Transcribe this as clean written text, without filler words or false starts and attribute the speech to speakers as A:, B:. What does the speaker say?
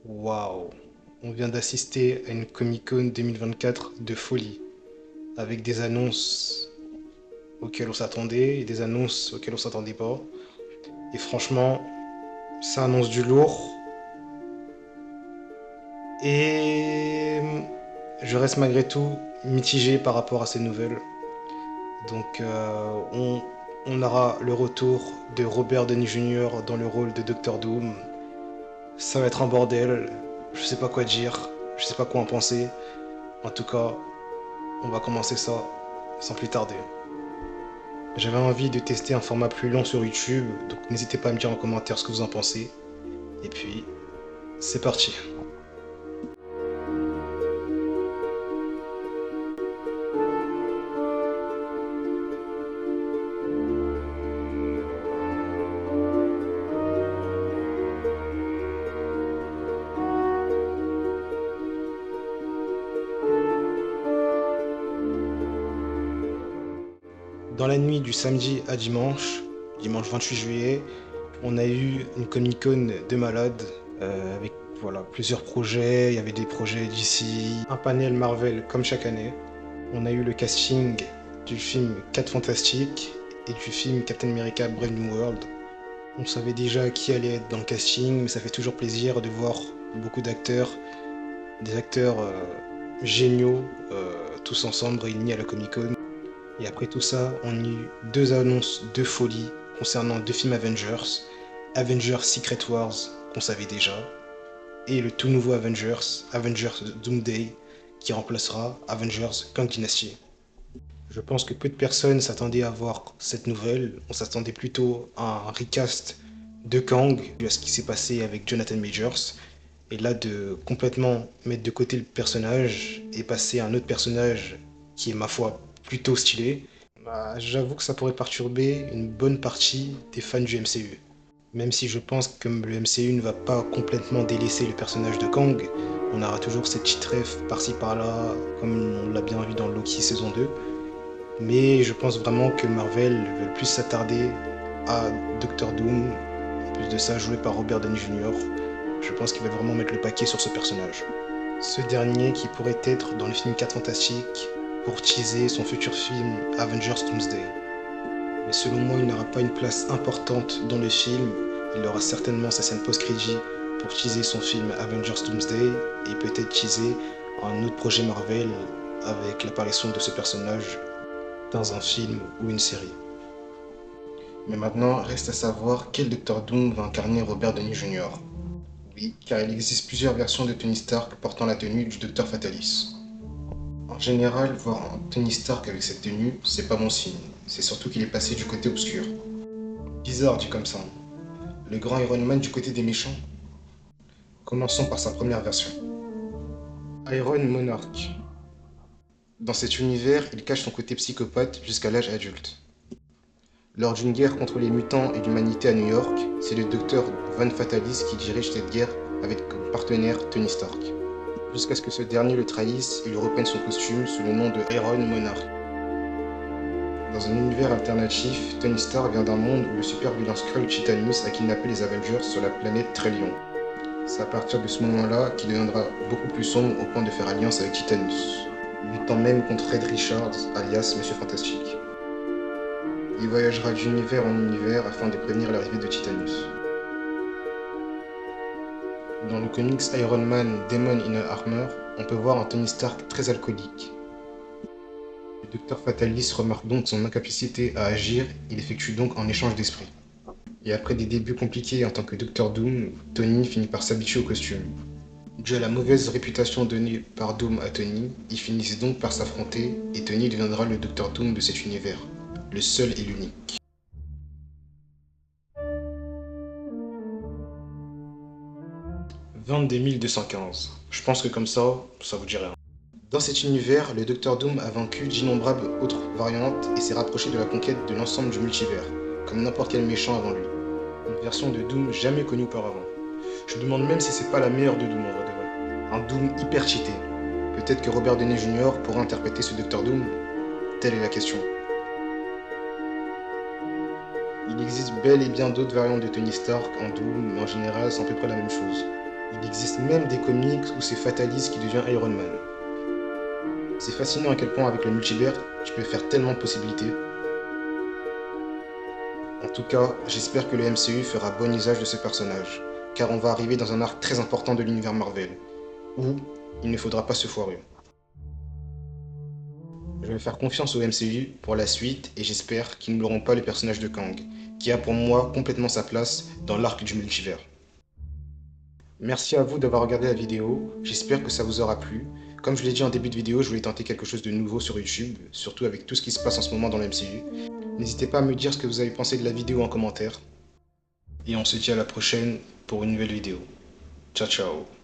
A: Waouh! On vient d'assister à une Comic-Con 2024 de folie, avec des annonces auxquelles on s'attendait et des annonces auxquelles on s'attendait pas. Et franchement, ça annonce du lourd. Et je reste malgré tout mitigé par rapport à ces nouvelles. Donc on aura le retour de Robert Downey Jr. dans le rôle de Doctor Doom. Ça va être un bordel. Je sais pas quoi dire. Je sais pas quoi en penser. En tout cas, on va commencer ça sans plus tarder. J'avais envie de tester un format plus long sur YouTube, donc n'hésitez pas à me dire en commentaire ce que vous en pensez. Et puis, c'est parti. Dans la nuit du samedi à dimanche 28 juillet, on a eu une Comic-Con de malades avec voilà, plusieurs projets. Il y avait des projets d'ici, un panel Marvel comme chaque année. On a eu le casting du film 4 Fantastiques et du film Captain America Brave New World. On savait déjà qui allait être dans le casting, mais ça fait toujours plaisir de voir beaucoup d'acteurs, des acteurs géniaux, tous ensemble réunis à la Comic Con. Et après tout ça, on a eu deux annonces de folie concernant deux films Avengers. Avengers Secret Wars, qu'on savait déjà, et le tout nouveau Avengers, Avengers Doomsday, qui remplacera Avengers Kang Dynasty. Je pense que peu de personnes s'attendaient à voir cette nouvelle. On s'attendait plutôt à un recast de Kang, vu à ce qui s'est passé avec Jonathan Majors. Et là, de complètement mettre de côté le personnage et passer à un autre personnage qui est, ma foi, plutôt stylé, bah, j'avoue que ça pourrait perturber une bonne partie des fans du MCU. Même si je pense que le MCU ne va pas complètement délaisser le personnage de Kang, on aura toujours cette petite ref par-ci par-là, comme on l'a bien vu dans Loki saison 2. Mais je pense vraiment que Marvel veut plus s'attarder à Doctor Doom, en plus de ça joué par Robert Downey Jr. Je pense qu'il va vraiment mettre le paquet sur ce personnage. Ce dernier qui pourrait être dans le film 4 Fantastiques pour teaser son futur film Avengers Doomsday. Mais selon moi, il n'aura pas une place importante dans le film. Il aura certainement sa scène post-crédit pour teaser son film Avengers Doomsday et peut-être teaser un autre projet Marvel avec l'apparition de ce personnage dans un film ou une série. Mais maintenant, reste à savoir quel Docteur Doom va incarner Robert Downey Jr. Oui, car il existe plusieurs versions de Tony Stark portant la tenue du Docteur Fatalis. En général, voir un Tony Stark avec cette tenue, c'est pas bon signe. C'est surtout qu'il est passé du côté obscur. Bizarre dit comme ça. Le grand Iron Man du côté des méchants. Commençons par sa première version. Iron Monarch. Dans cet univers, il cache son côté psychopathe jusqu'à l'âge adulte. Lors d'une guerre contre les mutants et l'humanité à New York, c'est le docteur Van Fatalis qui dirige cette guerre avec comme partenaire Tony Stark. Jusqu'à ce que ce dernier le trahisse et lui reprenne son costume sous le nom de Iron Monarch. Dans un univers alternatif, Tony Stark vient d'un monde où le super vilain Skrull Titanus a kidnappé les Avengers sur la planète Trellion. C'est à partir de ce moment-là qu'il deviendra beaucoup plus sombre au point de faire alliance avec Titanus, luttant même contre Red Richards, alias Monsieur Fantastique. Il voyagera d'univers en univers afin de prévenir l'arrivée de Titanus. Dans le comics Iron Man Demon in Armor, on peut voir un Tony Stark très alcoolique. Le docteur Fatalis remarque donc son incapacité à agir, il effectue donc un échange d'esprit. Et après des débuts compliqués en tant que Docteur Doom, Tony finit par s'habituer au costume. Dû à la mauvaise réputation donnée par Doom à Tony, ils finissent donc par s'affronter et Tony deviendra le Docteur Doom de cet univers, le seul et l'unique. Vente des 1215. Je pense que comme ça vous dit rien. Dans cet univers, le Docteur Doom a vaincu d'innombrables autres variantes et s'est rapproché de la conquête de l'ensemble du multivers, comme n'importe quel méchant avant lui. Une version de Doom jamais connue auparavant. Je me demande même si c'est pas la meilleure de Doom en vrai de vrai. Un Doom hyper cheaté. Peut-être que Robert Downey Jr. pourra interpréter ce Docteur Doom. Telle est la question. Il existe bel et bien d'autres variantes de Tony Stark en Doom, mais en général c'est à peu près la même chose. Il existe même des comics où c'est Fatalis qui devient Iron Man. C'est fascinant à quel point avec le multivers, tu peux faire tellement de possibilités. En tout cas, j'espère que le MCU fera bon usage de ce personnage, car on va arriver dans un arc très important de l'univers Marvel, où il ne faudra pas se foirer. Je vais faire confiance au MCU pour la suite et j'espère qu'ils n'auront pas le personnage de Kang, qui a pour moi complètement sa place dans l'arc du multivers. Merci à vous d'avoir regardé la vidéo, j'espère que ça vous aura plu. Comme je l'ai dit en début de vidéo, je voulais tenter quelque chose de nouveau sur YouTube, surtout avec tout ce qui se passe en ce moment dans le MCU. N'hésitez pas à me dire ce que vous avez pensé de la vidéo en commentaire. Et on se dit à la prochaine pour une nouvelle vidéo. Ciao ciao.